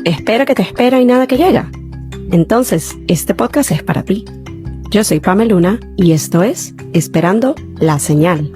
Espera que te espera y nada que llega. Entonces, este podcast es para ti. Yo soy Pamela Luna y esto es Esperando la Señal.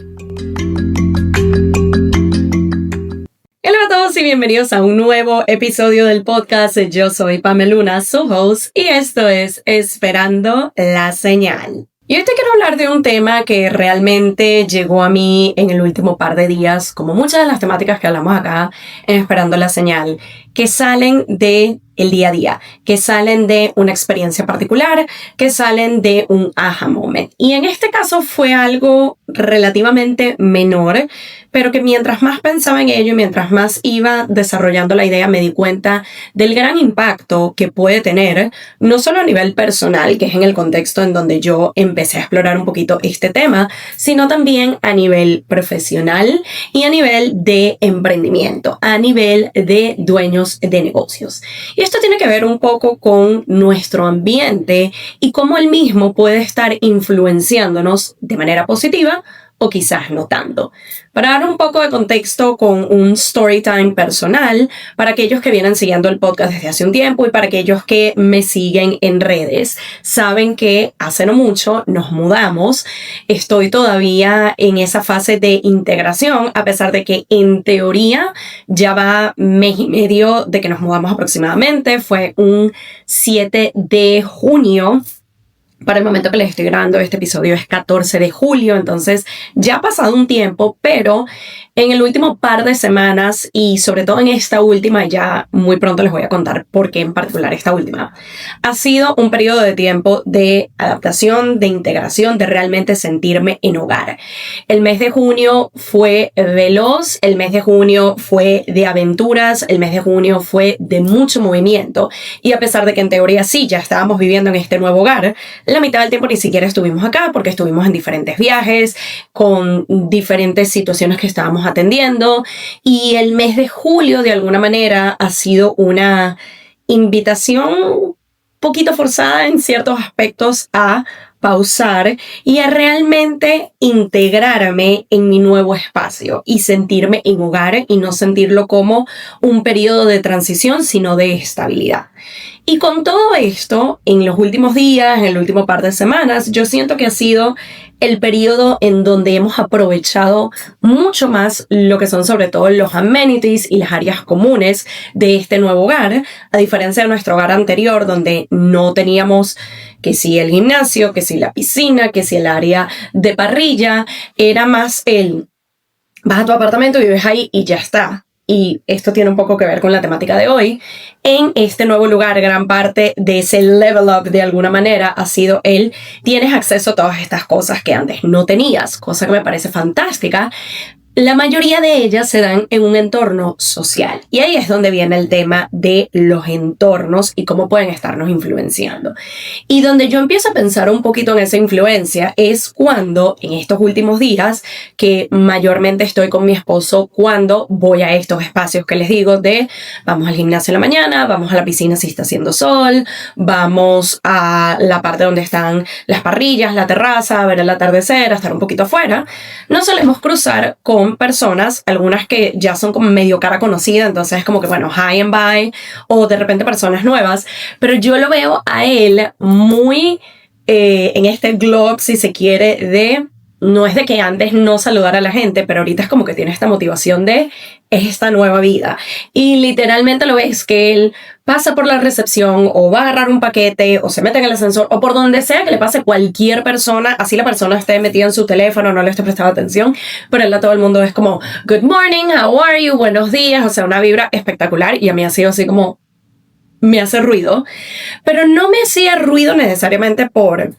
Hola a todos y bienvenidos a un nuevo episodio del podcast. Yo soy Pamela Luna, su host, y esto es Esperando la Señal. Y hoy te quiero hablar de un tema que realmente llegó a mí en el último par de días, como muchas de las temáticas que hablamos acá en Esperando la Señal, que salen de el día a día, que salen de una experiencia particular, que salen de un aha moment. Y en este caso fue algo relativamente menor, pero que mientras más pensaba en ello y mientras más iba desarrollando la idea, me di cuenta del gran impacto que puede tener, no solo a nivel personal, que es en el contexto en donde yo empecé a explorar un poquito este tema, sino también a nivel profesional y a nivel de emprendimiento, a nivel de dueños de negocios. Y esto tiene que ver un poco con nuestro ambiente y cómo el mismo puede estar influenciándonos de manera positiva o quizás no tanto. Para dar un poco de contexto con un story time personal, para aquellos que vienen siguiendo el podcast desde hace un tiempo y para aquellos que me siguen en redes, saben que hace no mucho nos mudamos. Estoy todavía en esa fase de integración, a pesar de que en teoría ya va mes y medio de que nos mudamos aproximadamente. Fue un 7 de junio. Para el momento que les estoy grabando este episodio es 14 de julio, entonces ya ha pasado un tiempo, pero en el último par de semanas y sobre todo en esta última, ya muy pronto les voy a contar por qué en particular esta última, ha sido un periodo de tiempo de adaptación, de integración, de realmente sentirme en hogar. El mes de junio fue veloz, el mes de junio fue de aventuras, el mes de junio fue de mucho movimiento y a pesar de que en teoría sí, ya estábamos viviendo en este nuevo hogar, la mitad del tiempo ni siquiera estuvimos acá porque estuvimos en diferentes viajes, con diferentes situaciones que estábamos atendiendo, y el mes de julio de alguna manera ha sido una invitación un poquito forzada en ciertos aspectos a pausar y a realmente integrarme en mi nuevo espacio y sentirme en hogar y no sentirlo como un periodo de transición, sino de estabilidad. Y con todo esto, en los últimos días, en el último par de semanas, yo siento que ha sido el periodo en donde hemos aprovechado mucho más lo que son sobre todo los amenities y las áreas comunes de este nuevo hogar, a diferencia de nuestro hogar anterior, donde no teníamos que si el gimnasio, que si la piscina, que si el área de parrilla, era más el vas a tu apartamento, vives ahí y ya está. Y esto tiene un poco que ver con la temática de hoy. En este nuevo lugar, gran parte de ese level up de alguna manera ha sido tienes acceso a todas estas cosas que antes no tenías, cosa que me parece fantástica. La mayoría de ellas se dan en un entorno social. Y ahí es donde viene el tema de los entornos y cómo pueden estarnos influenciando. Y donde yo empiezo a pensar un poquito en esa influencia es cuando, en estos últimos días, que mayormente estoy con mi esposo, cuando voy a estos espacios que les digo de vamos al gimnasio en la mañana, vamos a la piscina si está haciendo sol, vamos a la parte donde están las parrillas, la terraza, a ver el atardecer, a estar un poquito afuera. Nos solemos cruzar con personas, algunas que ya son como medio cara conocida, entonces es como que bueno, hi and bye, o de repente personas nuevas, pero yo lo veo a él muy en este glow, si se quiere, no es de que antes no saludara a la gente, pero ahorita es como que tiene esta motivación de esta nueva vida. Y literalmente lo ves que él pasa por la recepción o va a agarrar un paquete o se mete en el ascensor o por donde sea que le pase cualquier persona, así la persona esté metida en su teléfono, no le esté prestando atención, pero él a todo el mundo es como good morning, how are you, buenos días, o sea, una vibra espectacular. Y a mí ha sido así como me hace ruido, pero no me hacía ruido necesariamente por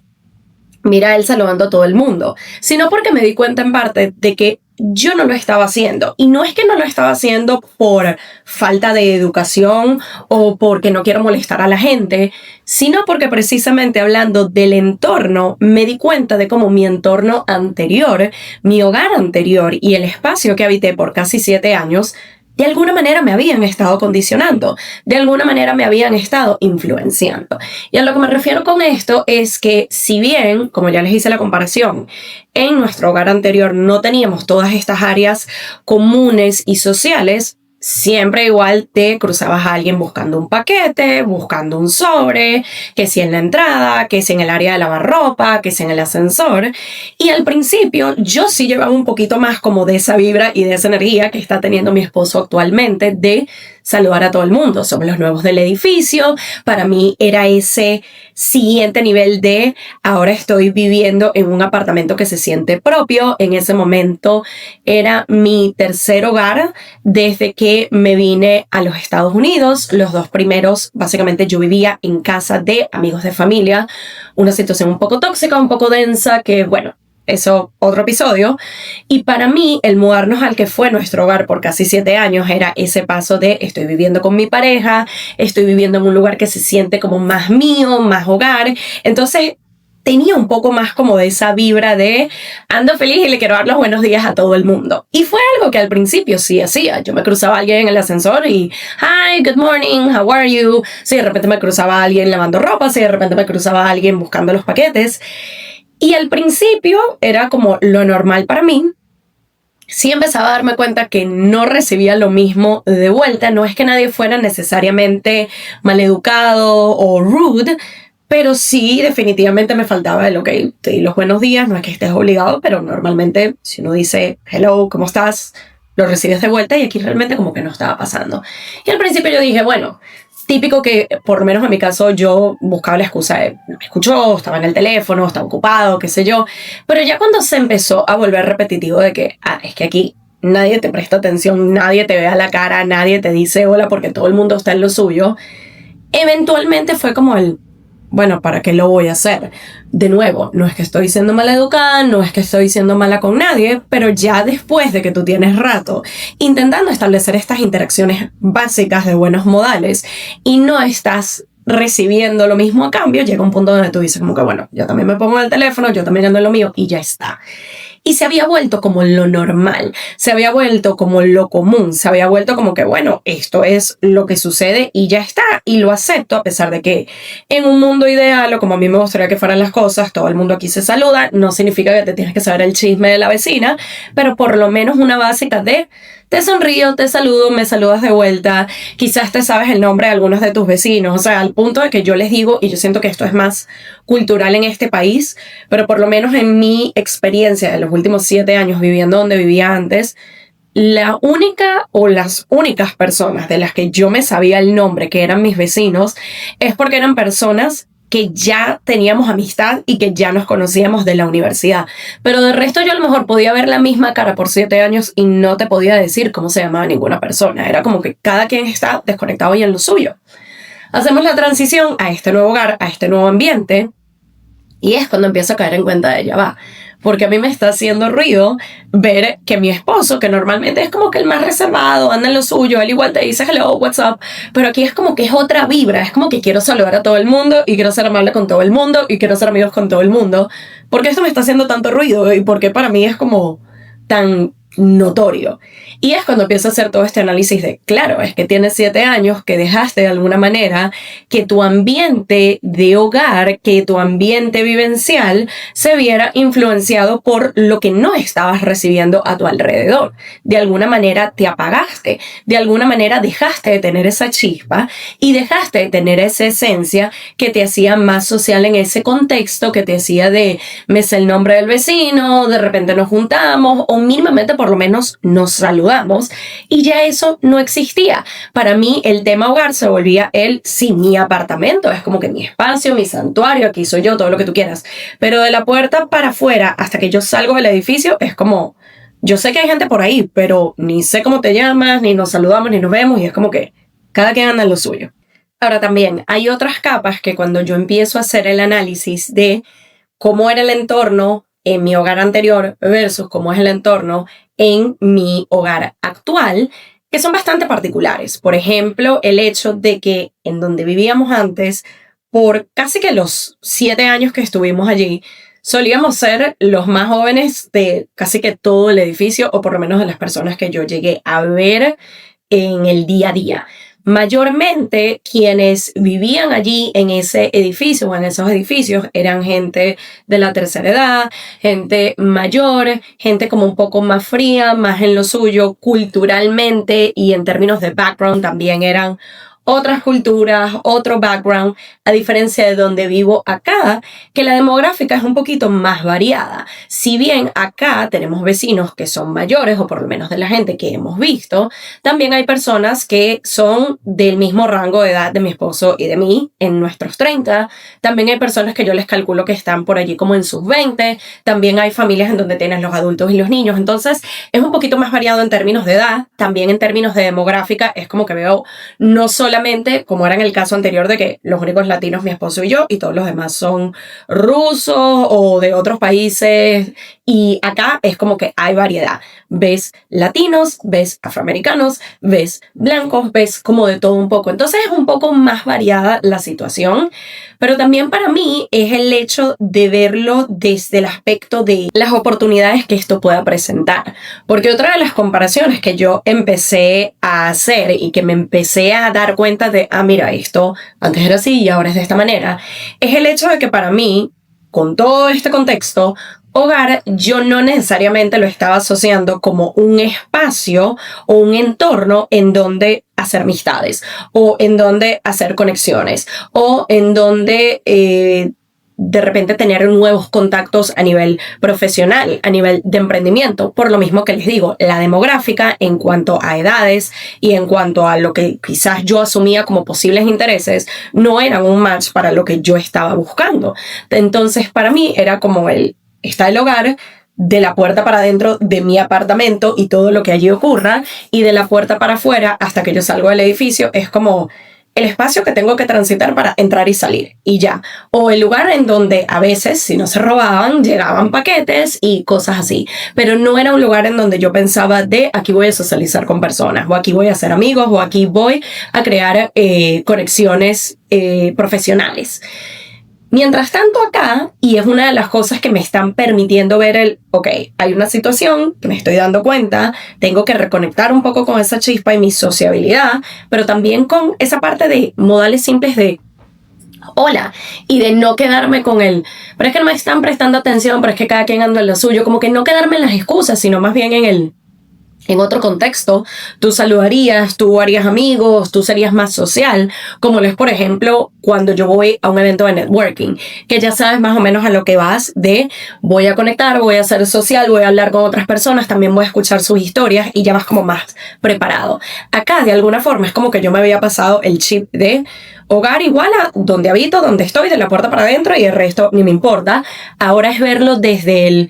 mira él saludando a todo el mundo, sino porque me di cuenta en parte de que yo no lo estaba haciendo. Y no es que no lo estaba haciendo por falta de educación o porque no quiero molestar a la gente, sino porque precisamente hablando del entorno, me di cuenta de cómo mi entorno anterior, mi hogar anterior y el espacio que habité por casi 7 años, de alguna manera me habían estado condicionando, de alguna manera me habían estado influenciando. Y a lo que me refiero con esto es que si bien, como ya les hice la comparación, en nuestro hogar anterior no teníamos todas estas áreas comunes y sociales, siempre igual te cruzabas a alguien buscando un paquete, buscando un sobre, que si en la entrada, que si en el área de lavar ropa, que si en el ascensor. Y al principio yo sí llevaba un poquito más como de esa vibra y de esa energía que está teniendo mi esposo actualmente de saludar a todo el mundo. Somos los nuevos del edificio. Para mí era ese siguiente nivel de ahora estoy viviendo en un apartamento que se siente propio. En ese momento era mi tercer hogar desde que me vine a los Estados Unidos. Los 2 primeros, básicamente yo vivía en casa de amigos de familia. Una situación un poco tóxica, un poco densa, que bueno, eso otro episodio. Y para mí el mudarnos al que fue nuestro hogar por casi 7 años era ese paso de estoy viviendo con mi pareja, estoy viviendo en un lugar que se siente como más mío, más hogar. Entonces tenía un poco más como de esa vibra de ando feliz y le quiero dar los buenos días a todo el mundo. Y fue algo que al principio sí hacía. Yo me cruzaba a alguien en el ascensor y hi, good morning, how are you? Si de repente me cruzaba a alguien lavando ropa, si de repente me cruzaba a alguien buscando los paquetes. Y al principio era como lo normal para mí. Sí empezaba a darme cuenta que no recibía lo mismo de vuelta. No es que nadie fuera necesariamente maleducado o rude, pero sí definitivamente me faltaba el ok, te di los buenos días, no es que estés obligado, pero normalmente si uno dice hello, ¿cómo estás? Lo recibes de vuelta y aquí realmente como que no estaba pasando. Y al principio yo dije, bueno, típico que, por lo menos en mi caso, yo buscaba la excusa de no me escuchó, estaba en el teléfono, estaba ocupado, qué sé yo. Pero ya cuando se empezó a volver repetitivo de que, es que aquí nadie te presta atención, nadie te ve a la cara, nadie te dice hola porque todo el mundo está en lo suyo, eventualmente fue como bueno, ¿para qué lo voy a hacer? De nuevo, no es que estoy siendo mala educada, no es que estoy siendo mala con nadie, pero ya después de que tú tienes rato intentando establecer estas interacciones básicas de buenos modales y no estás recibiendo lo mismo a cambio, llega un punto donde tú dices como que bueno, yo también me pongo en el teléfono, yo también ando en lo mío y ya está. Y se había vuelto como lo normal, se había vuelto como lo común, se había vuelto como que, bueno, esto es lo que sucede y ya está, y lo acepto a pesar de que en un mundo ideal, o como a mí me gustaría que fueran las cosas, todo el mundo aquí se saluda, no significa que te tienes que saber el chisme de la vecina, pero por lo menos una básica de te sonrío, te saludo, me saludas de vuelta, quizás te sabes el nombre de algunos de tus vecinos, o sea, al punto de que yo les digo, y yo siento que esto es más cultural en este país, pero por lo menos en mi experiencia de los últimos 7 años viviendo donde vivía antes, la única o las únicas personas de las que yo me sabía el nombre, que eran mis vecinos, es porque eran personas que ya teníamos amistad y que ya nos conocíamos de la universidad. Pero de resto yo a lo mejor podía ver la misma cara por 7 años y no te podía decir cómo se llamaba ninguna persona. Era como que cada quien está desconectado y en lo suyo. Hacemos la transición a este nuevo hogar, a este nuevo ambiente, y es cuando empiezo a caer en cuenta de ya va. Porque a mí me está haciendo ruido ver que mi esposo, que normalmente es como que el más reservado, anda en lo suyo, él igual te dice hello, what's up, pero aquí es como que es otra vibra, es como que quiero saludar a todo el mundo y quiero ser amable con todo el mundo y quiero ser amigos con todo el mundo. ¿Por qué esto me está haciendo tanto ruido? Y por qué para mí es como tan notorio. Y es cuando empiezo a hacer todo este análisis de, claro, es que tienes 7 años que dejaste de alguna manera que tu ambiente de hogar, que tu ambiente vivencial se viera influenciado por lo que no estabas recibiendo a tu alrededor. De alguna manera te apagaste, de alguna manera dejaste de tener esa chispa y dejaste de tener esa esencia que te hacía más social en ese contexto, que te hacía de, me sé el nombre del vecino, de repente nos juntamos o mínimamente por lo menos nos saludamos, y ya eso no existía. Para mí el tema hogar se volvía mi apartamento, es como que mi espacio, mi santuario, aquí soy yo, todo lo que tú quieras, pero de la puerta para afuera hasta que yo salgo del edificio es como, yo sé que hay gente por ahí, pero ni sé cómo te llamas, ni nos saludamos, ni nos vemos, y es como que cada quien anda en lo suyo. Ahora también hay otras capas que cuando yo empiezo a hacer el análisis de cómo era el entorno en mi hogar anterior versus cómo es el entorno en mi hogar actual, que son bastante particulares. Por ejemplo, el hecho de que en donde vivíamos antes, por casi que los 7 años que estuvimos allí, solíamos ser los más jóvenes de casi que todo el edificio, o por lo menos de las personas que yo llegué a ver en el día a día. mayormente quienes vivían allí en ese edificio o en esos edificios eran gente de la tercera edad, gente mayor, gente como un poco más fría, más en lo suyo culturalmente, y en términos de background también eran otras culturas, otro background, a diferencia de donde vivo acá, que la demográfica es un poquito más variada. Si bien acá tenemos vecinos que son mayores, o por lo menos de la gente que hemos visto, también hay personas que son del mismo rango de edad de mi esposo y de mí, en nuestros 30. También hay personas que yo les calculo que están por allí como en sus 20. También hay familias en donde tienen los adultos y los niños. Entonces es un poquito más variado en términos de edad. También en términos de demográfica es como que veo no solamente, como era en el caso anterior de que los únicos latinos, mi esposo y yo, y todos los demás son rusos o de otros países, y acá es como que hay variedad. Ves latinos, ves afroamericanos, ves blancos, ves como de todo un poco. Entonces es un poco más variada la situación, pero también para mí es el hecho de verlo desde el aspecto de las oportunidades que esto pueda presentar. Porque otra de las comparaciones que yo empecé a hacer y que me empecé a dar cuenta de, mira, esto antes era así y ahora es de esta manera, es el hecho de que para mí, con todo este contexto, hogar yo no necesariamente lo estaba asociando como un espacio o un entorno en donde hacer amistades o en donde hacer conexiones o en donde de repente tener nuevos contactos a nivel profesional, a nivel de emprendimiento. Por lo mismo que les digo, la demográfica en cuanto a edades y en cuanto a lo que quizás yo asumía como posibles intereses no eran un match para lo que yo estaba buscando. Entonces para mí era como está el hogar, de la puerta para adentro de mi apartamento y todo lo que allí ocurra, y de la puerta para afuera hasta que yo salgo del edificio es como el espacio que tengo que transitar para entrar y salir, y ya. O el lugar en donde a veces, si no se robaban, llegaban paquetes y cosas así. Pero no era un lugar en donde yo pensaba de aquí voy a socializar con personas, o aquí voy a hacer amigos, o aquí voy a crear conexiones profesionales. Mientras tanto acá, y es una de las cosas que me están permitiendo ver hay una situación que me estoy dando cuenta, tengo que reconectar un poco con esa chispa y mi sociabilidad, pero también con esa parte de modales simples de hola, y de no quedarme con pero es que no me están prestando atención, pero es que cada quien anda en lo suyo, como que no quedarme en las excusas, sino más bien en otro contexto, tú saludarías, tú harías amigos, tú serías más social, como lo es, por ejemplo, cuando yo voy a un evento de networking, que ya sabes más o menos a lo que vas de voy a conectar, voy a ser social, voy a hablar con otras personas, también voy a escuchar sus historias y ya vas como más preparado. Acá, de alguna forma, es como que yo me había pasado el chip de hogar igual a donde habito, donde estoy, de la puerta para adentro, y el resto ni me importa. Ahora es verlo desde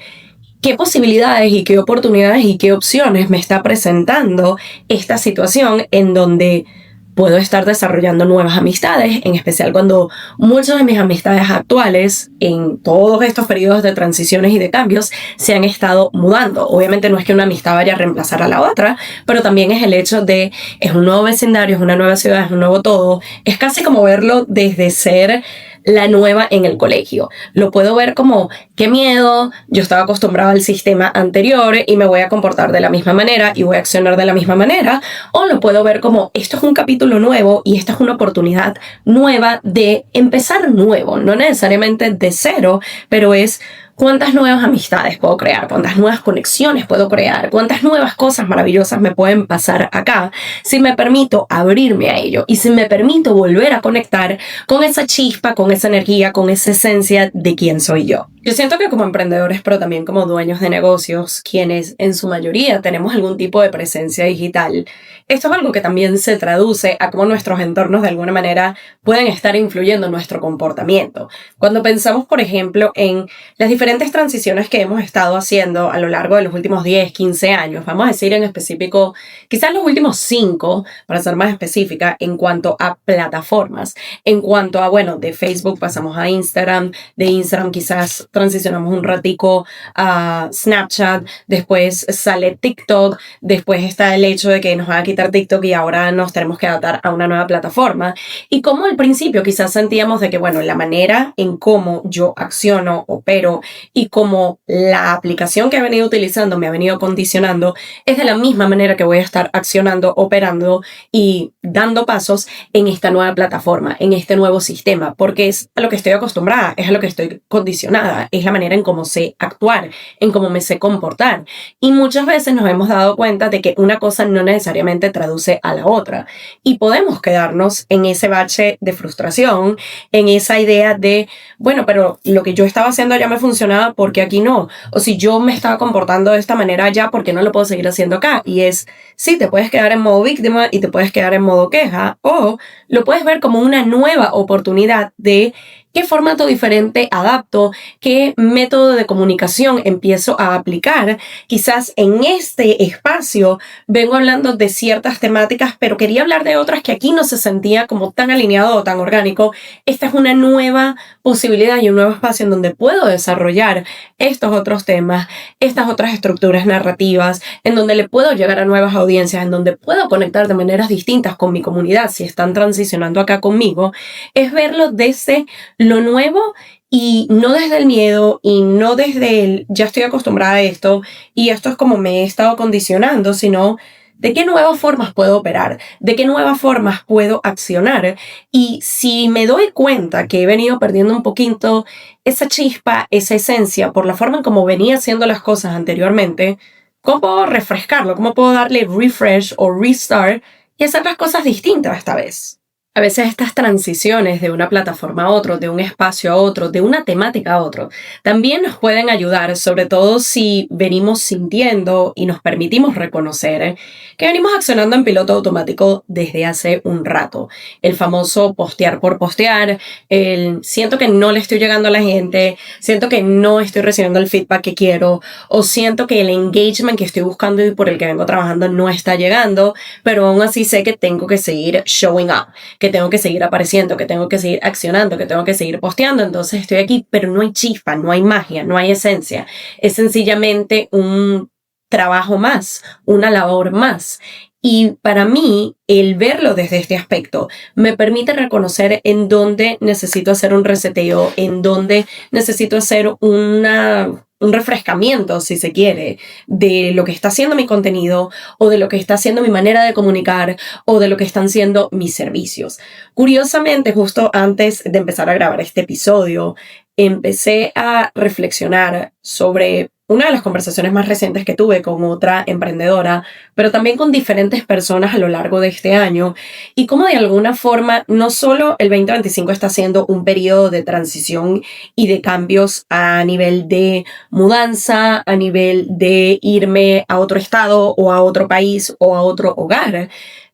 qué posibilidades y qué oportunidades y qué opciones me está presentando esta situación en donde puedo estar desarrollando nuevas amistades, en especial cuando muchas de mis amistades actuales en todos estos periodos de transiciones y de cambios se han estado mudando. Obviamente no es que una amistad vaya a reemplazar a la otra, pero también es el hecho de es un nuevo vecindario, es una nueva ciudad, es un nuevo todo. Es casi como verlo desde ser la nueva en el colegio. Lo puedo ver como, qué miedo, yo estaba acostumbrada al sistema anterior y me voy a comportar de la misma manera y voy a accionar de la misma manera. O lo puedo ver como, esto es un capítulo nuevo y esta es una oportunidad nueva de empezar nuevo. No necesariamente de cero, pero es cuántas nuevas amistades puedo crear, cuántas nuevas conexiones puedo crear, cuántas nuevas cosas maravillosas me pueden pasar acá si me permito abrirme a ello y si me permito volver a conectar con esa chispa, con esa energía, con esa esencia de quién soy yo. Yo siento que como emprendedores, pero también como dueños de negocios, quienes en su mayoría tenemos algún tipo de presencia digital, esto es algo que también se traduce a cómo nuestros entornos de alguna manera pueden estar influyendo en nuestro comportamiento. Cuando pensamos, por ejemplo, en las diferentes transiciones que hemos estado haciendo a lo largo de los últimos 10, 15 años, vamos a decir en específico, quizás los últimos 5, para ser más específica, en cuanto a plataformas, en cuanto a, de Facebook pasamos a Instagram, de Instagram quizás transicionamos un ratico a Snapchat, después sale TikTok, después está el hecho de que nos van a quitar TikTok y ahora nos tenemos que adaptar a una nueva plataforma. Y como al principio quizás sentíamos de que, bueno, la manera en cómo yo acciono, opero y cómo la aplicación que he venido utilizando me ha venido condicionando es de la misma manera que voy a estar accionando, operando y dando pasos en esta nueva plataforma, en este nuevo sistema, porque es a lo que estoy acostumbrada, es a lo que estoy condicionada, es la manera en cómo sé actuar, en cómo me sé comportar. Y muchas veces nos hemos dado cuenta de que una cosa no necesariamente traduce a la otra. Y podemos quedarnos en ese bache de frustración, en esa idea de, bueno, pero lo que yo estaba haciendo allá me funcionaba, porque aquí no. O si yo me estaba comportando de esta manera allá, ¿por qué no lo puedo seguir haciendo acá? Y es, sí, te puedes quedar en modo víctima y te puedes quedar en modo queja, o lo puedes ver como una nueva oportunidad de qué formato diferente adapto, qué método de comunicación empiezo a aplicar. Quizás en este espacio vengo hablando de ciertas temáticas, pero quería hablar de otras que aquí no se sentía como tan alineado o tan orgánico. Esta es una nueva posibilidad y un nuevo espacio en donde puedo desarrollar estos otros temas, estas otras estructuras narrativas, en donde le puedo llegar a nuevas audiencias, en donde puedo conectar de maneras distintas con mi comunidad si están transicionando acá conmigo. Es verlo desde lo nuevo y no desde el miedo y no desde el ya estoy acostumbrada a esto y esto es como me he estado condicionando, sino de qué nuevas formas puedo operar, de qué nuevas formas puedo accionar. Y si me doy cuenta que he venido perdiendo un poquito esa chispa, esa esencia por la forma en cómo venía haciendo las cosas anteriormente, ¿cómo puedo refrescarlo? ¿Cómo puedo darle refresh o restart y hacer las cosas distintas esta vez? A veces estas transiciones de una plataforma a otro, de un espacio a otro, de una temática a otro, también nos pueden ayudar, sobre todo si venimos sintiendo y nos permitimos reconocer que venimos accionando en piloto automático desde hace un rato. El famoso postear por postear, el siento que no le estoy llegando a la gente, siento que no estoy recibiendo el feedback que quiero, o siento que el engagement que estoy buscando y por el que vengo trabajando no está llegando, pero aún así sé que tengo que seguir showing up, que tengo que seguir apareciendo, que tengo que seguir accionando, que tengo que seguir posteando. Entonces estoy aquí, pero no hay chispa, no hay magia, no hay esencia. Es sencillamente un trabajo más, una labor más. Y para mí, el verlo desde este aspecto me permite reconocer en dónde necesito hacer un reseteo, en dónde necesito hacer un refrescamiento, si se quiere, de lo que está haciendo mi contenido o de lo que está haciendo mi manera de comunicar o de lo que están siendo mis servicios. Curiosamente, justo antes de empezar a grabar este episodio, empecé a reflexionar sobre una de las conversaciones más recientes que tuve con otra emprendedora, pero también con diferentes personas a lo largo de este año, y cómo de alguna forma no solo el 2025 está siendo un periodo de transición y de cambios a nivel de mudanza, a nivel de irme a otro estado o a otro país o a otro hogar,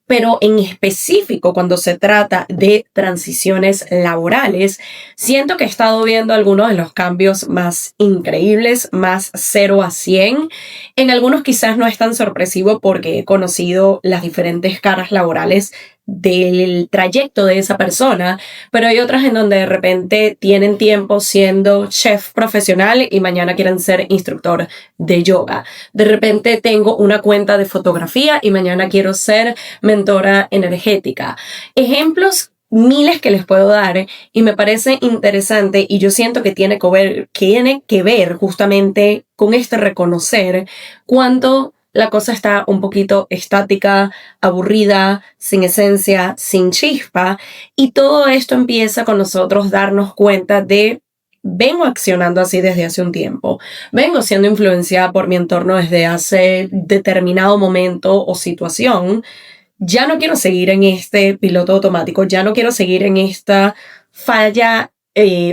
pero en específico cuando se trata de transiciones laborales, siento que he estado viendo algunos de los cambios más increíbles, más 0 a 100. En algunos quizás no es tan sorpresivo porque he conocido las diferentes caras laborales del trayecto de esa persona, pero hay otras en donde de repente tienen tiempo siendo chef profesional y mañana quieren ser instructor de yoga. De repente tengo una cuenta de fotografía y mañana quiero ser mentora energética. Ejemplos miles que les puedo dar y me parece interesante y yo siento que tiene que ver justamente con este reconocer cuando la cosa está un poquito estática, aburrida, sin esencia, sin chispa, y todo esto empieza con nosotros darnos cuenta de vengo accionando así desde hace un tiempo, vengo siendo influenciada por mi entorno desde hace determinado momento o situación. Ya no quiero seguir en este piloto automático, ya no quiero seguir en esta falla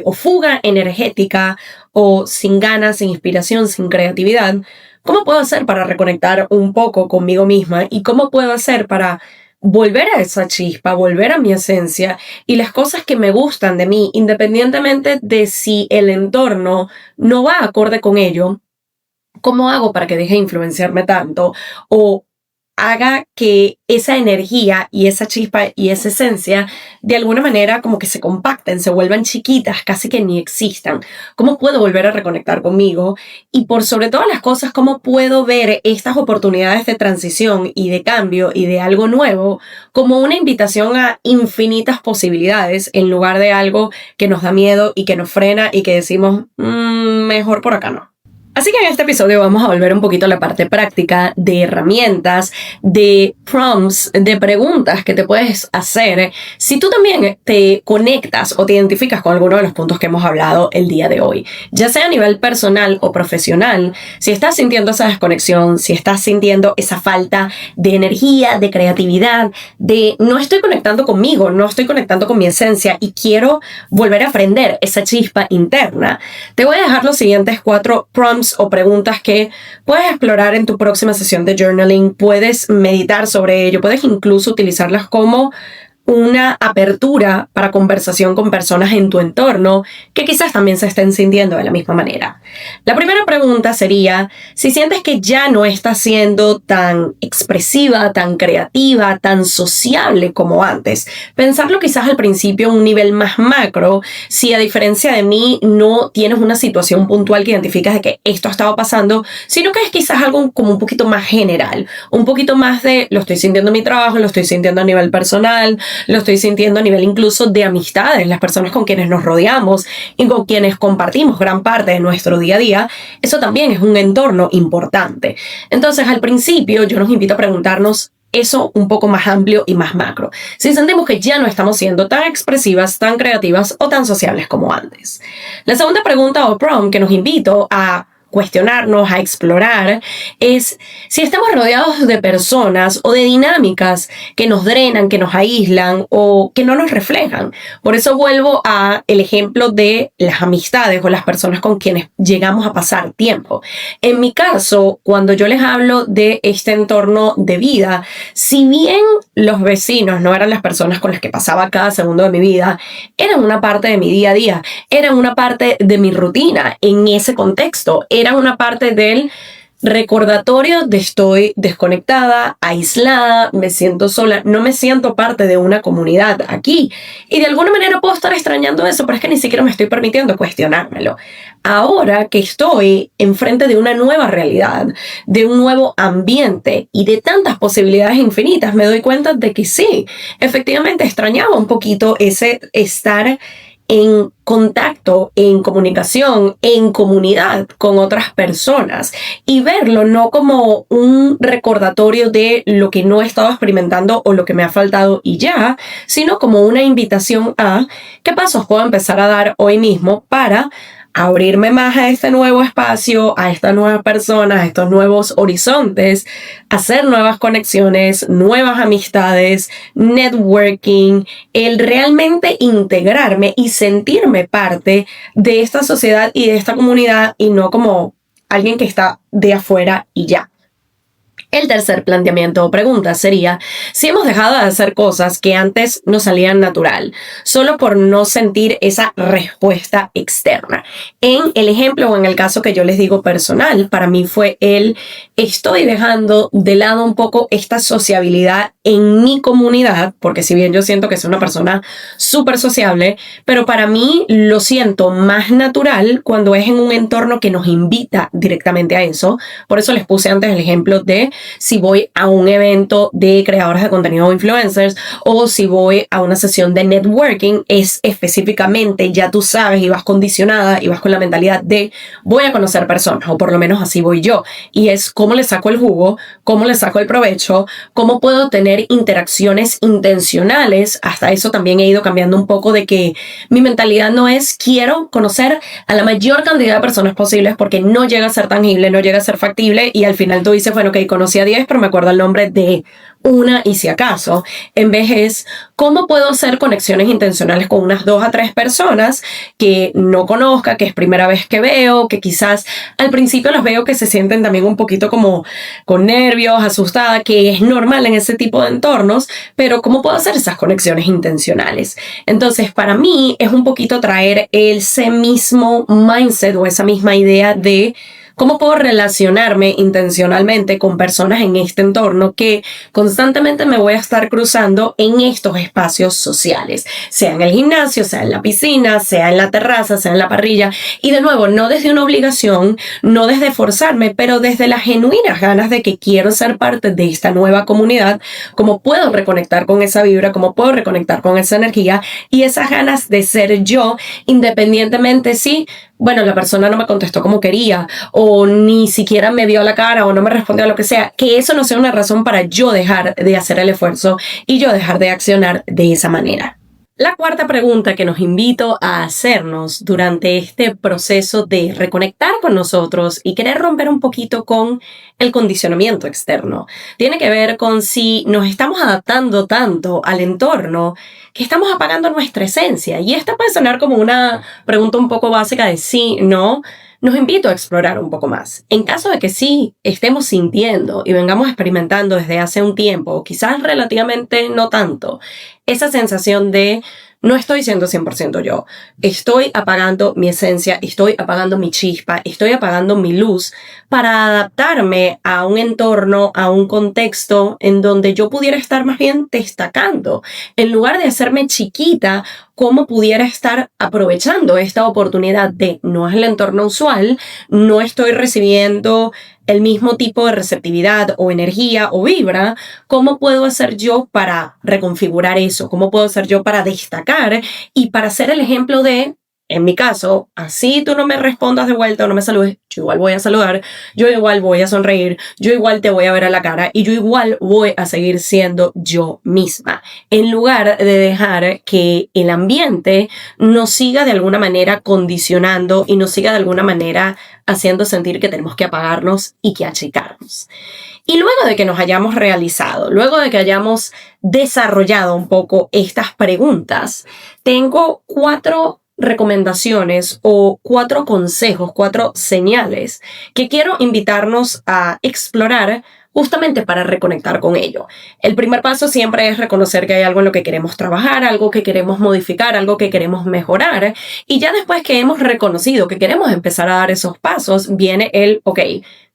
o fuga energética o sin ganas, sin inspiración, sin creatividad. ¿Cómo puedo hacer para reconectar un poco conmigo misma? ¿Y cómo puedo hacer para volver a esa chispa, volver a mi esencia y las cosas que me gustan de mí, independientemente de si el entorno no va acorde con ello? ¿Cómo hago para que deje de influenciarme tanto? O haga que esa energía y esa chispa y esa esencia de alguna manera como que se compacten, se vuelvan chiquitas, casi que ni existan. ¿Cómo puedo volver a reconectar conmigo? Y por sobre todas las cosas, ¿cómo puedo ver estas oportunidades de transición y de cambio y de algo nuevo como una invitación a infinitas posibilidades en lugar de algo que nos da miedo y que nos frena y que decimos, mejor por acá no? Así que en este episodio vamos a volver un poquito a la parte práctica de herramientas, de prompts, de preguntas que te puedes hacer si tú también te conectas o te identificas con alguno de los puntos que hemos hablado el día de hoy. Ya sea a nivel personal o profesional, si estás sintiendo esa desconexión, si estás sintiendo esa falta de energía, de creatividad, de no estoy conectando conmigo, no estoy conectando con mi esencia y quiero volver a prender esa chispa interna, te voy a dejar los siguientes 4 prompts o preguntas que puedes explorar en tu próxima sesión de journaling, puedes meditar sobre ello, puedes incluso utilizarlas como una apertura para conversación con personas en tu entorno que quizás también se estén sintiendo de la misma manera. La primera pregunta sería, si sientes que ya no estás siendo tan expresiva, tan creativa, tan sociable como antes, pensarlo quizás al principio a un nivel más macro, si a diferencia de mí no tienes una situación puntual que identificas de que esto ha estado pasando, sino que es quizás algo como un poquito más general, un poquito más de lo estoy sintiendo en mi trabajo, lo estoy sintiendo a nivel personal, lo estoy sintiendo a nivel incluso de amistades, las personas con quienes nos rodeamos y con quienes compartimos gran parte de nuestro día a día, eso también es un entorno importante. Entonces, al principio, yo nos invito a preguntarnos eso un poco más amplio y más macro. Si sentimos que ya no estamos siendo tan expresivas, tan creativas o tan sociables como antes. La segunda pregunta o prompt que nos invito a cuestionarnos, a explorar, es si estamos rodeados de personas o de dinámicas que nos drenan, que nos aíslan o que no nos reflejan. Por eso vuelvo a el ejemplo de las amistades o las personas con quienes llegamos a pasar tiempo. En mi caso, cuando yo les hablo de este entorno de vida, si bien los vecinos no eran las personas con las que pasaba cada segundo de mi vida, eran una parte de mi día a día, eran una parte de mi rutina en ese contexto, eran una parte del recordatorio de estoy desconectada, aislada, me siento sola, no me siento parte de una comunidad aquí. Y de alguna manera puedo estar extrañando eso, pero es que ni siquiera me estoy permitiendo cuestionármelo. Ahora que estoy enfrente de una nueva realidad, de un nuevo ambiente y de tantas posibilidades infinitas, me doy cuenta de que sí, efectivamente extrañaba un poquito ese estar en contacto, en comunicación, en comunidad con otras personas y verlo no como un recordatorio de lo que no he estado experimentando o lo que me ha faltado y ya, sino como una invitación a qué pasos puedo empezar a dar hoy mismo para abrirme más a este nuevo espacio, a estas nuevas personas, a estos nuevos horizontes, hacer nuevas conexiones, nuevas amistades, networking, el realmente integrarme y sentirme parte de esta sociedad y de esta comunidad y no como alguien que está de afuera y ya. El tercer planteamiento o pregunta sería si hemos dejado de hacer cosas que antes nos salían natural, solo por no sentir esa respuesta externa. En el ejemplo o en el caso que yo les digo personal, para mí fue estoy dejando de lado un poco esta sociabilidad en mi comunidad, porque si bien yo siento que soy una persona súper sociable, pero para mí lo siento más natural cuando es en un entorno que nos invita directamente a eso. Por eso les puse antes el ejemplo de si voy a un evento de creadores de contenido o influencers o si voy a una sesión de networking, es específicamente, ya tú sabes y vas condicionada y vas con la mentalidad de voy a conocer personas, o por lo menos así voy yo, y es cómo le saco el jugo, cómo le saco el provecho, cómo puedo tener interacciones intencionales. Hasta eso también he ido cambiando un poco de que mi mentalidad no es quiero conocer a la mayor cantidad de personas posibles porque no llega a ser tangible, no llega a ser factible y al final tú dices, bueno, ok, conocí a 10, pero me acuerdo el nombre de una y si acaso. En vez es cómo puedo hacer conexiones intencionales con unas 2 a 3 personas que no conozca, que es primera vez que veo, que quizás al principio los veo que se sienten también un poquito como con nervios, asustada, que es normal en ese tipo de entornos, pero cómo puedo hacer esas conexiones intencionales. Entonces para mí es un poquito traer ese mismo mindset o esa misma idea de ¿Cómo puedo relacionarme intencionalmente con personas en este entorno que constantemente me voy a estar cruzando en estos espacios sociales? Sea en el gimnasio, sea en la piscina, sea en la terraza, sea en la parrilla. Y de nuevo, no desde una obligación, no desde forzarme, pero desde las genuinas ganas de que quiero ser parte de esta nueva comunidad. ¿Cómo puedo reconectar con esa vibra? ¿Cómo puedo reconectar con esa energía? Y esas ganas de ser yo, independientemente si, bueno, la persona no me contestó como quería, o ni siquiera me vio la cara, o no me respondió a lo que sea, que eso no sea una razón para yo dejar de hacer el esfuerzo y yo dejar de accionar de esa manera. La cuarta pregunta que nos invito a hacernos durante este proceso de reconectar con nosotros y querer romper un poquito con el condicionamiento externo tiene que ver con si nos estamos adaptando tanto al entorno que estamos apagando nuestra esencia. Y esta puede sonar como una pregunta un poco básica de sí, no. Nos invito a explorar un poco más. En caso de que sí estemos sintiendo y vengamos experimentando desde hace un tiempo, o quizás relativamente no tanto, esa sensación de no estoy siendo 100% yo, estoy apagando mi esencia, estoy apagando mi chispa, estoy apagando mi luz para adaptarme a un entorno, a un contexto en donde yo pudiera estar más bien destacando. En lugar de hacerme chiquita, cómo pudiera estar aprovechando esta oportunidad de no es el entorno usual, no estoy recibiendo el mismo tipo de receptividad o energía o vibra, ¿cómo puedo hacer yo para reconfigurar eso? ¿Cómo puedo hacer yo para destacar y para ser el ejemplo de, en mi caso, así tú no me respondas de vuelta o no me saludes, yo igual voy a saludar, yo igual voy a sonreír, yo igual te voy a ver a la cara y yo igual voy a seguir siendo yo misma, en lugar de dejar que el ambiente nos siga de alguna manera condicionando y nos siga de alguna manera haciendo sentir que tenemos que apagarnos y que achicarnos. Y luego de que nos hayamos realizado, luego de que hayamos desarrollado un poco estas preguntas, tengo 4 recomendaciones o 4 consejos, 4 señales que quiero invitarnos a explorar justamente para reconectar con ello. El primer paso siempre es reconocer que hay algo en lo que queremos trabajar, algo que queremos modificar, algo que queremos mejorar. Y ya después que hemos reconocido que queremos empezar a dar esos pasos, viene el, ok,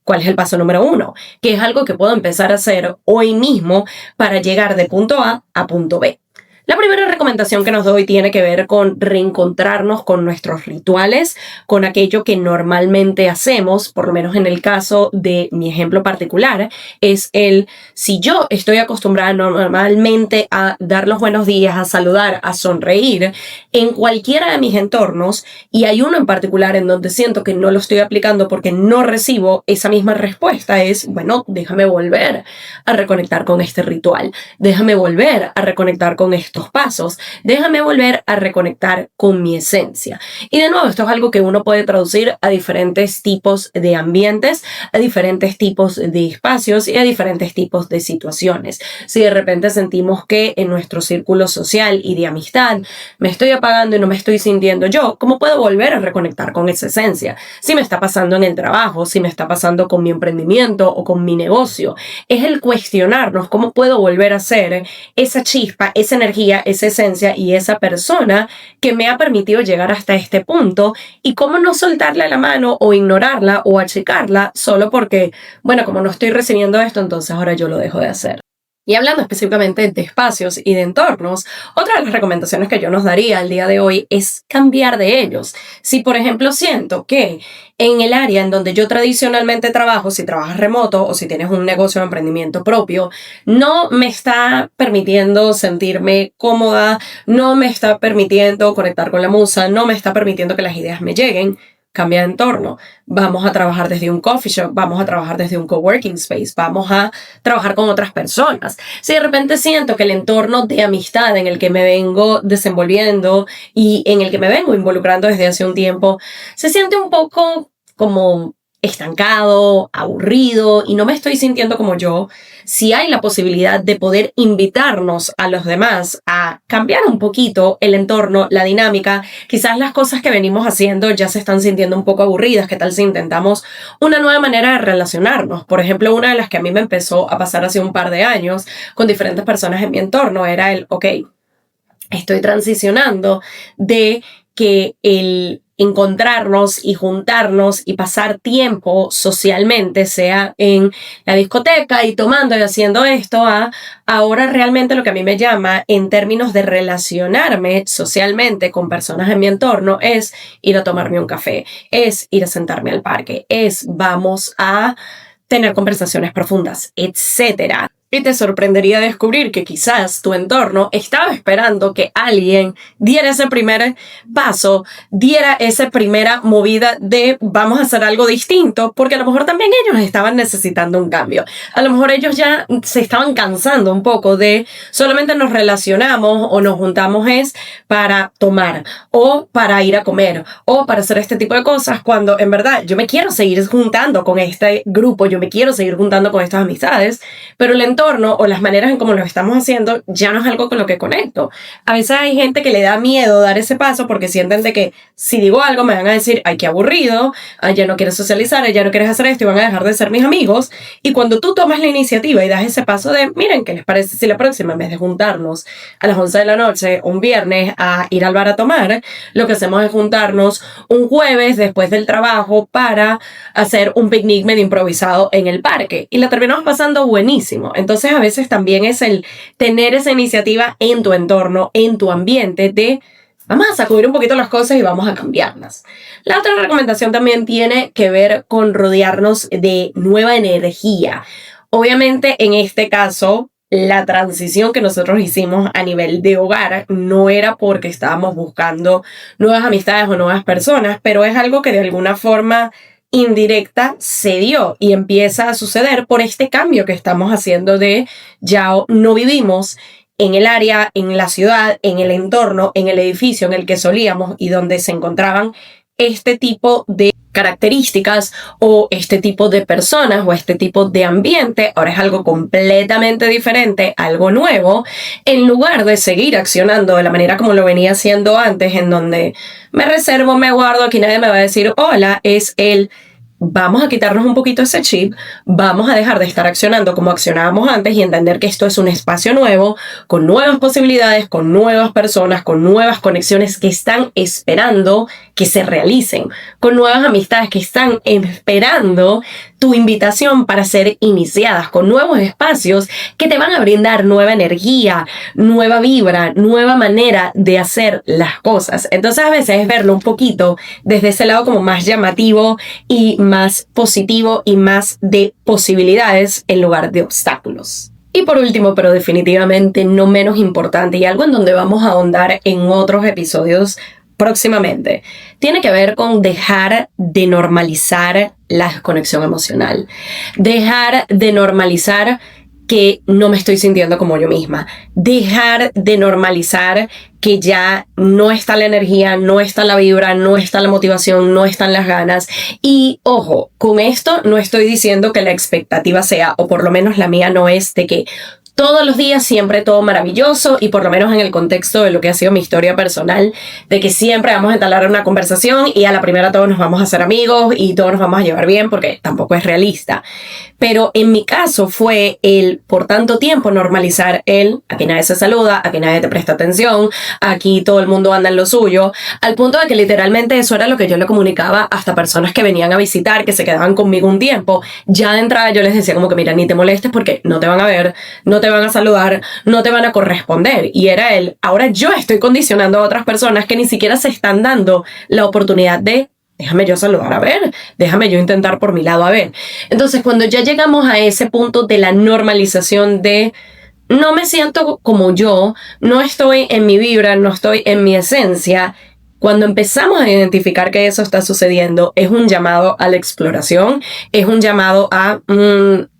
¿cuál es el paso número 1? ¿Qué es algo que puedo empezar a hacer hoy mismo para llegar de punto A punto B? La primera recomendación que nos doy tiene que ver con reencontrarnos con nuestros rituales, con aquello que normalmente hacemos, por lo menos en el caso de mi ejemplo particular, es si yo estoy acostumbrada normalmente a dar los buenos días, a saludar, a sonreír, en cualquiera de mis entornos, y hay uno en particular en donde siento que no lo estoy aplicando porque no recibo esa misma respuesta, es, bueno, déjame volver a reconectar con este ritual, déjame volver a reconectar con estos pasos, déjame volver a reconectar con mi esencia. Y de nuevo, esto es algo que uno puede traducir a diferentes tipos de ambientes, a diferentes tipos de espacios y a diferentes tipos de situaciones. Si de repente sentimos que en nuestro círculo social y de amistad me estoy apagando y no me estoy sintiendo yo, ¿cómo puedo volver a reconectar con esa esencia? Si me está pasando en el trabajo, si me está pasando con mi emprendimiento o con mi negocio, es el cuestionarnos cómo puedo volver a ser esa chispa, esa energía, esa esencia y esa persona que me ha permitido llegar hasta este punto, y cómo no soltarle la mano o ignorarla o achicarla solo porque, bueno, como no estoy recibiendo esto, entonces ahora yo lo dejo de hacer. Y hablando específicamente de espacios y de entornos, otra de las recomendaciones que yo nos daría el día de hoy es cambiar de ellos. Si, por ejemplo, siento que en el área en donde yo tradicionalmente trabajo, si trabajas remoto o si tienes un negocio de emprendimiento propio, no me está permitiendo sentirme cómoda, no me está permitiendo conectar con la musa, no me está permitiendo que las ideas me lleguen, cambia de entorno. Vamos a trabajar desde un coffee shop, vamos a trabajar desde un coworking space, vamos a trabajar con otras personas. Si de repente siento que el entorno de amistad en el que me vengo desenvolviendo y en el que me vengo involucrando desde hace un tiempo, se siente un poco como estancado, aburrido y no me estoy sintiendo como yo, si hay la posibilidad de poder invitarnos a los demás a cambiar un poquito el entorno, la dinámica, quizás las cosas que venimos haciendo ya se están sintiendo un poco aburridas, ¿qué tal si intentamos una nueva manera de relacionarnos? Por ejemplo, una de las que a mí me empezó a pasar hace un par de años con diferentes personas en mi entorno era ok, estoy transicionando de que el encontrarnos y juntarnos y pasar tiempo socialmente, sea en la discoteca y tomando y haciendo esto, a ahora realmente lo que a mí me llama en términos de relacionarme socialmente con personas en mi entorno es ir a tomarme un café, es ir a sentarme al parque, es vamos a tener conversaciones profundas, etcétera. Y te sorprendería descubrir que quizás tu entorno estaba esperando que alguien diera ese primer paso, diera esa primera movida de vamos a hacer algo distinto, porque a lo mejor también ellos estaban necesitando un cambio. A lo mejor ellos ya se estaban cansando un poco de solamente nos relacionamos o nos juntamos es para tomar o para ir a comer o para hacer este tipo de cosas, cuando en verdad yo me quiero seguir juntando con este grupo, yo me quiero seguir juntando con estas amistades, pero el entorno o las maneras en cómo lo estamos haciendo ya no es algo con lo que conecto. A veces hay gente que le da miedo dar ese paso porque sienten de que si digo algo me van a decir, ay, qué aburrido, ay, ya no quieres socializar, ya no quieres hacer esto y van a dejar de ser mis amigos. Y cuando tú tomas la iniciativa y das ese paso de, miren, ¿qué les parece si la próxima, en vez de juntarnos a las 11 de la noche, un viernes, a ir al bar a tomar, lo que hacemos es juntarnos un jueves después del trabajo para hacer un picnic medio improvisado en el parque? Y la terminamos pasando buenísimo. Entonces a veces también es el tener esa iniciativa en tu entorno, en tu ambiente de vamos a sacudir un poquito las cosas y vamos a cambiarlas. La otra recomendación también tiene que ver con rodearnos de nueva energía. Obviamente en este caso la transición que nosotros hicimos a nivel de hogar no era porque estábamos buscando nuevas amistades o nuevas personas, pero es algo que de alguna forma indirecta se dio y empieza a suceder por este cambio que estamos haciendo de ya no vivimos en el área, en la ciudad, en el entorno, en el edificio en el que solíamos y donde se encontraban este tipo de características o este tipo de personas o este tipo de ambiente. Ahora es algo completamente diferente, algo nuevo, en lugar de seguir accionando de la manera como lo venía haciendo antes, en donde me reservo, me guardo, aquí nadie me va a decir hola, es el vamos a quitarnos un poquito ese chip, vamos a dejar de estar accionando como accionábamos antes y entender que esto es un espacio nuevo, con nuevas posibilidades, con nuevas personas, con nuevas conexiones que están esperando que se realicen, con nuevas amistades que están esperando tu invitación para ser iniciadas, con nuevos espacios que te van a brindar nueva energía, nueva vibra, nueva manera de hacer las cosas. Entonces a veces es verlo un poquito desde ese lado como más llamativo y más positivo y más de posibilidades en lugar de obstáculos. Y por último, pero definitivamente no menos importante, y algo en donde vamos a ahondar en otros episodios próximamente, tiene que ver con dejar de normalizar la desconexión emocional. Dejar de normalizar que no me estoy sintiendo como yo misma. Dejar de normalizar que ya no está la energía, no está la vibra, no está la motivación, no están las ganas. Y ojo, con esto no estoy diciendo que la expectativa sea, o por lo menos la mía no es, de que todos los días siempre todo maravilloso, y por lo menos en el contexto de lo que ha sido mi historia personal, de que siempre vamos a entablar una conversación y a la primera todos nos vamos a hacer amigos y todos nos vamos a llevar bien, porque tampoco es realista. Pero en mi caso fue el, por tanto tiempo, normalizar el aquí nadie se saluda, aquí nadie te presta atención, aquí todo el mundo anda en lo suyo, al punto de que literalmente eso era lo que yo le comunicaba hasta personas que venían a visitar, que se quedaban conmigo un tiempo. Ya de entrada yo les decía como que mira, ni te molestes porque no te van a ver, no te van a saludar, no te van a corresponder. Y era el, ahora yo estoy condicionando a otras personas que ni siquiera se están dando la oportunidad de déjame yo saludar a ver, déjame yo intentar por mi lado a ver. Entonces cuando ya llegamos a ese punto de la normalización de no me siento como yo, no estoy en mi vibra, no estoy en mi esencia, cuando empezamos a identificar que eso está sucediendo, es un llamado a la exploración, es un llamado a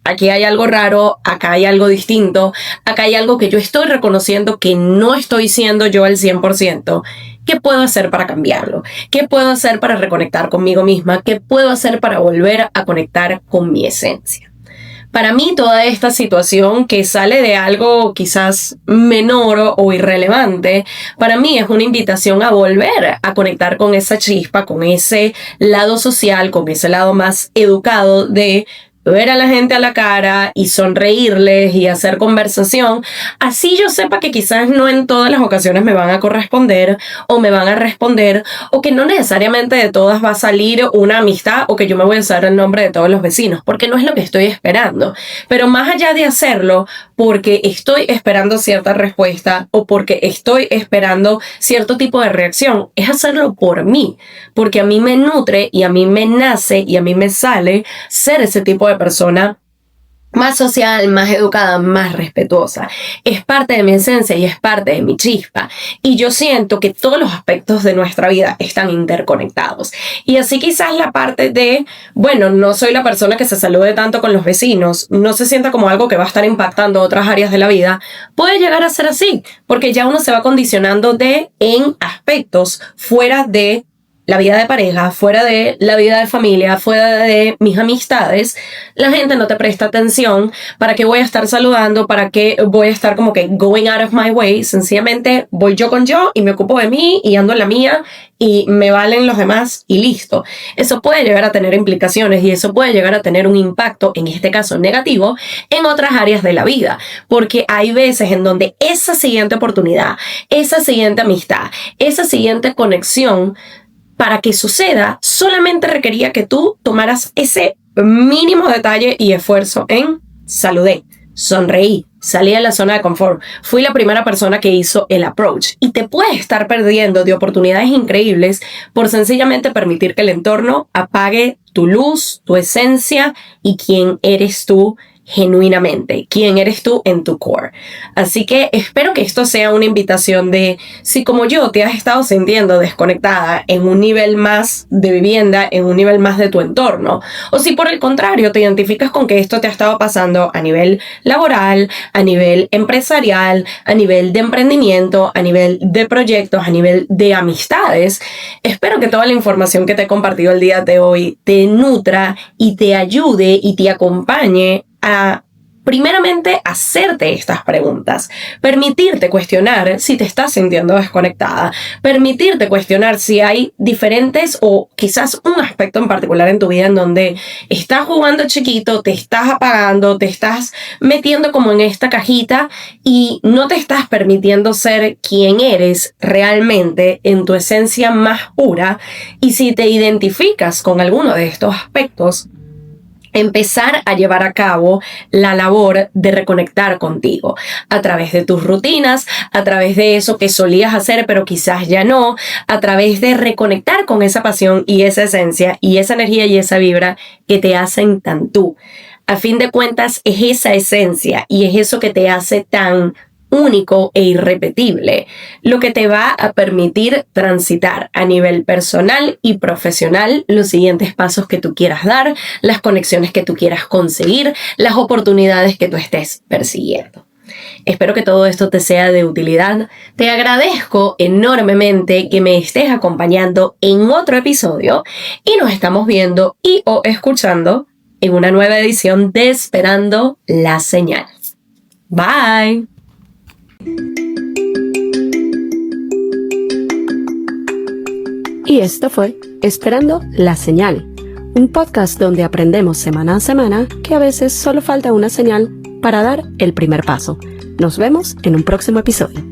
aquí hay algo raro, acá hay algo distinto, acá hay algo que yo estoy reconociendo que no estoy siendo yo al 100%. ¿Qué puedo hacer para cambiarlo? ¿Qué puedo hacer para reconectar conmigo misma? ¿Qué puedo hacer para volver a conectar con mi esencia? Para mí toda esta situación que sale de algo quizás menor o irrelevante, para mí es una invitación a volver a conectar con esa chispa, con ese lado social, con ese lado más educado de ver a la gente a la cara y sonreírles y hacer conversación, así yo sepa que quizás no en todas las ocasiones me van a corresponder o me van a responder, o que no necesariamente de todas va a salir una amistad o que yo me voy a saber el nombre de todos los vecinos, porque no es lo que estoy esperando. Pero más allá de hacerlo porque estoy esperando cierta respuesta o porque estoy esperando cierto tipo de reacción, es hacerlo por mí, porque a mí me nutre y a mí me nace y a mí me sale ser ese tipo de persona más social, más educada, más respetuosa. Es parte de mi esencia y es parte de mi chispa. Y yo siento que todos los aspectos de nuestra vida están interconectados. Y así quizás la parte de, bueno, no soy la persona que se salude tanto con los vecinos, no se sienta como algo que va a estar impactando otras áreas de la vida, puede llegar a ser así, porque ya uno se va condicionando en aspectos fuera de la vida de pareja, fuera de la vida de familia, fuera de mis amistades. La gente no te presta atención. ¿Para qué voy a estar saludando? ¿Para qué voy a estar como que going out of my way? Sencillamente voy yo con yo y me ocupo de mí y ando en la mía y me valen los demás y listo. Eso puede llegar a tener implicaciones y eso puede llegar a tener un impacto, en este caso negativo, en otras áreas de la vida. Porque hay veces en donde esa siguiente oportunidad, esa siguiente amistad, esa siguiente conexión, para que suceda, solamente requería que tú tomaras ese mínimo detalle y esfuerzo en saludé, sonreí, salí de la zona de confort, fui la primera persona que hizo el approach, y te puedes estar perdiendo de oportunidades increíbles por sencillamente permitir que el entorno apague tu luz, tu esencia y quién eres tú genuinamente, quién eres tú en tu core. Así que espero que esto sea una invitación de, si como yo te has estado sintiendo desconectada en un nivel más de vivienda, en un nivel más de tu entorno, o si por el contrario te identificas con que esto te ha estado pasando a nivel laboral, a nivel empresarial, a nivel de emprendimiento, a nivel de proyectos, a nivel de amistades, espero que toda la información que te he compartido el día de hoy te nutra y te ayude y te acompañe a, primeramente, hacerte estas preguntas, permitirte cuestionar si te estás sintiendo desconectada, permitirte cuestionar si hay diferentes o quizás un aspecto en particular en tu vida en donde estás jugando chiquito, te estás apagando, te estás metiendo como en esta cajita y no te estás permitiendo ser quien eres realmente en tu esencia más pura. Y si te identificas con alguno de estos aspectos, empezar a llevar a cabo la labor de reconectar contigo a través de tus rutinas, a través de eso que solías hacer pero quizás ya no, a través de reconectar con esa pasión y esa esencia y esa energía y esa vibra que te hacen tan tú. A fin de cuentas es esa esencia y es eso que te hace tan único e irrepetible, lo que te va a permitir transitar a nivel personal y profesional los siguientes pasos que tú quieras dar, las conexiones que tú quieras conseguir, las oportunidades que tú estés persiguiendo. Espero que todo esto te sea de utilidad. Te agradezco enormemente que me estés acompañando en otro episodio y nos estamos viendo y o escuchando en una nueva edición de Esperando la Señal. Bye. Y esto fue Esperando la Señal, un podcast donde aprendemos semana a semana que a veces solo falta una señal para dar el primer paso. Nos vemos en un próximo episodio.